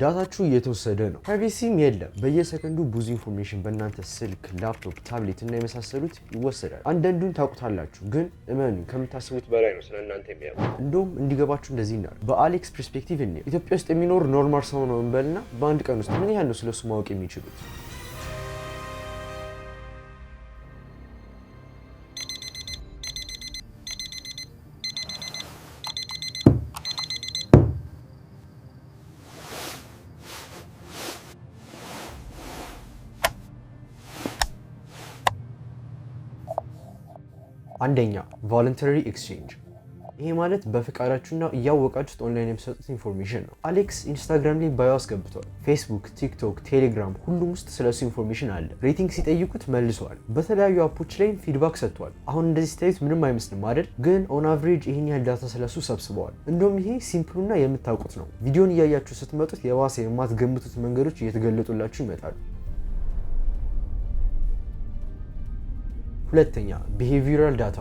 ዳታችሁ እየተወሰደ ነው። ፕራይቬሲም የለም። በየሰከንዱ ብዙ ኢንፎርሜሽን በእናንተ ስልክ፣ ላፕቶፕ፣ ታብሌት እና የመሳሰሉት ይወሰዳል። አንዳንዱን ታውቁታላችሁ፣ ግን እመኑ ከምታስቡት በላይ ነው ስለእናንተ የሚያውቁ። እንደውም እንዲገባችሁ እንደዚህ እናድርግ። በአሌክስ ፐርስፔክቲቭ እንየው። ኢትዮጵያ ውስጥ የሚኖር ኖርማል ሰው ነው እንበልና በአንድ ቀን ውስጥ ምን ያህል ነው ስለሱ ማወቅ የሚችሉት? አንደኛ ቮለንተሪ ኤክስቼንጅ። ይሄ ማለት በፍቃዳችሁና እያወቃችሁት ኦንላይን የሚሰጡት ኢንፎርሜሽን ነው። አሌክስ ኢንስታግራም ላይ ባዮ አስገብቷል። ፌስቡክ፣ ቲክቶክ፣ ቴሌግራም ሁሉም ውስጥ ስለሱ ኢንፎርሜሽን አለ። ሬቲንግ ሲጠይቁት መልሷል። በተለያዩ አፖች ላይም ፊድባክ ሰጥቷል። አሁን እንደዚህ ስታዩት ምንም አይመስልም አይደል? ግን ኦን አቨሬጅ ይህን ያህል ዳታ ስለሱ ሰብስበዋል። እንደውም ይሄ ሲምፕሉና የምታውቁት ነው። ቪዲዮን እያያችሁ ስትመጡት የባሰ የማትገምቱት መንገዶች እየተገለጡላችሁ ይመጣሉ። ሁለተኛ ቢሄቪራል ዳታ።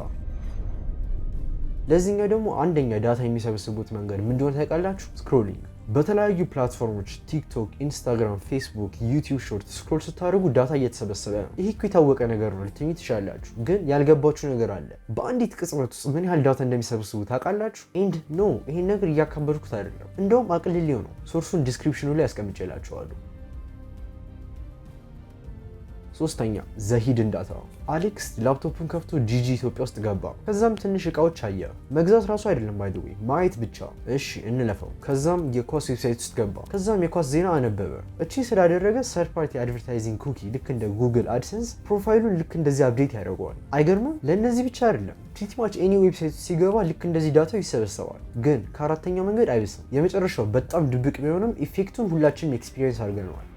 ለዚህኛው ደግሞ አንደኛ ዳታ የሚሰበስቡት መንገድ ምን እንደሆነ ታውቃላችሁ? ስክሮሊንግ። በተለያዩ ፕላትፎርሞች ቲክቶክ፣ ኢንስታግራም፣ ፌስቡክ፣ ዩቲዩብ ሾርት ስክሮል ስታደርጉ ዳታ እየተሰበሰበ ነው። ይህ እኮ የታወቀ ነገር ነው፣ ልትኙ ትችላላችሁ። ግን ያልገባችሁ ነገር አለ። በአንዲት ቅጽበት ውስጥ ምን ያህል ዳታ እንደሚሰበስቡ ታውቃላችሁ? ኤንድ ኖ ይሄን ነገር እያካበድኩት አይደለም፣ እንደውም አቅልሌው ነው። ሶርሱን ዲስክሪፕሽኑ ላይ ያስቀምጬላችኋለሁ። ሶስተኛ ዘሂድን ዳታ። አሌክስ ላፕቶፑን ከፍቶ ጂጂ ኢትዮጵያ ውስጥ ገባ። ከዛም ትንሽ እቃዎች አየ። መግዛት ራሱ አይደለም ባይ ዘ ዌይ ማየት ብቻ። እሺ እንለፈው። ከዛም የኳስ ዌብሳይት ውስጥ ገባ። ከዛም የኳስ ዜና አነበበ። እቺ ስላደረገ ሰርድ ፓርቲ አድቨርታይዚንግ ኩኪ ልክ እንደ ጉግል አድሰንስ ፕሮፋይሉን ልክ እንደዚህ አፕዴት ያደርገዋል። አይገርምም? ለእነዚህ ብቻ አይደለም ፕሪቲ ማች ኤኒ ዌብሳይት ውስጥ ሲገባ ልክ እንደዚህ ዳታው ይሰበሰባል። ግን ከአራተኛው መንገድ አይብስም። የመጨረሻው በጣም ድብቅ ቢሆንም ኢፌክቱን ሁላችንም ኤክስፒሪየንስ አድርገነዋል።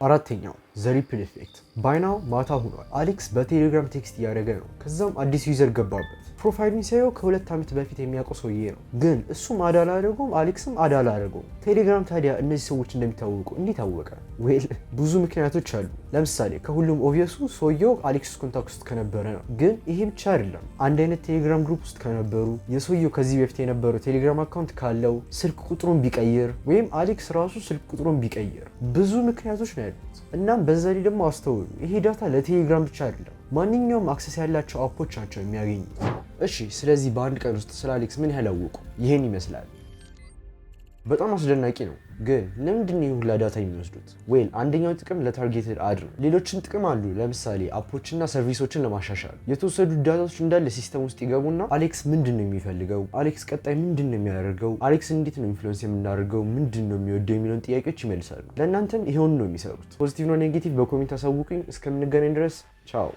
አራተኛው ዘ ሪፕል ኢፌክት። ባይናው ማታ ሆኗል። አሌክስ በቴሌግራም ቴክስት እያደረገ ነው። ከዛም አዲስ ዩዘር ገባበት። ፕሮፋይሉን ሲያየው ከ2 ዓመት በፊት የሚያውቀው ሰውዬ ነው። ግን እሱም አዳ አላደረገውም፣ አሌክስም አዳ አላደረገውም። ቴሌግራም ታዲያ እነዚህ ሰዎች እንደሚታወቁ እንዴት አወቀ? ዌል ብዙ ምክንያቶች አሉ። ለምሳሌ ከሁሉም ኦብቪየሱ ሰውየው አሌክስ ኮንታክት ውስጥ ከነበረ ነው። ግን ይሄ ብቻ አይደለም። አንድ አይነት ቴሌግራም ግሩፕ ውስጥ ከነበሩ፣ የሰውየው ከዚህ በፊት የነበረው ቴሌግራም አካውንት ካለው፣ ስልክ ቁጥሩን ቢቀይር ወይም አሌክስ ራሱ ስልክ ቁጥሩን ቢቀይር ብዙ ምክንያቶች ነው ያሉት። እናም በዛ ላይ ደግሞ አስተውሉ፣ ይሄ ዳታ ለቴሌግራም ብቻ አይደለም፣ ማንኛውም አክሰስ ያላቸው አፖች ናቸው የሚያገኙት። እሺ ስለዚህ በአንድ ቀን ውስጥ ስለ አሌክስ ምን ያህል አወቁ? ይሄን ይመስላል። በጣም አስደናቂ ነው። ግን ለምንድን ነው ሁላ ዳታ የሚወስዱት? ዌል አንደኛው ጥቅም ለታርጌትድ አድ ነው። ሌሎችም ጥቅም አሉ። ለምሳሌ አፖችና ሰርቪሶችን ለማሻሻል የተወሰዱ ዳታዎች እንዳለ ሲስተም ውስጥ ይገቡና አሌክስ ምንድን ነው የሚፈልገው፣ አሌክስ ቀጣይ ምንድን ነው የሚያደርገው፣ አሌክስ እንዴት ነው ኢንፍሉዌንስ የምናደርገው፣ ምንድን ነው የሚወደው የሚለውን ጥያቄዎች ይመልሳሉ። ለእናንተም ይሄውን ነው የሚሰሩት። ፖዚቲቭ ነው ኔጌቲቭ በኮሜንት አሳውቁኝ። እስከምንገናኝ ድረስ ቻው።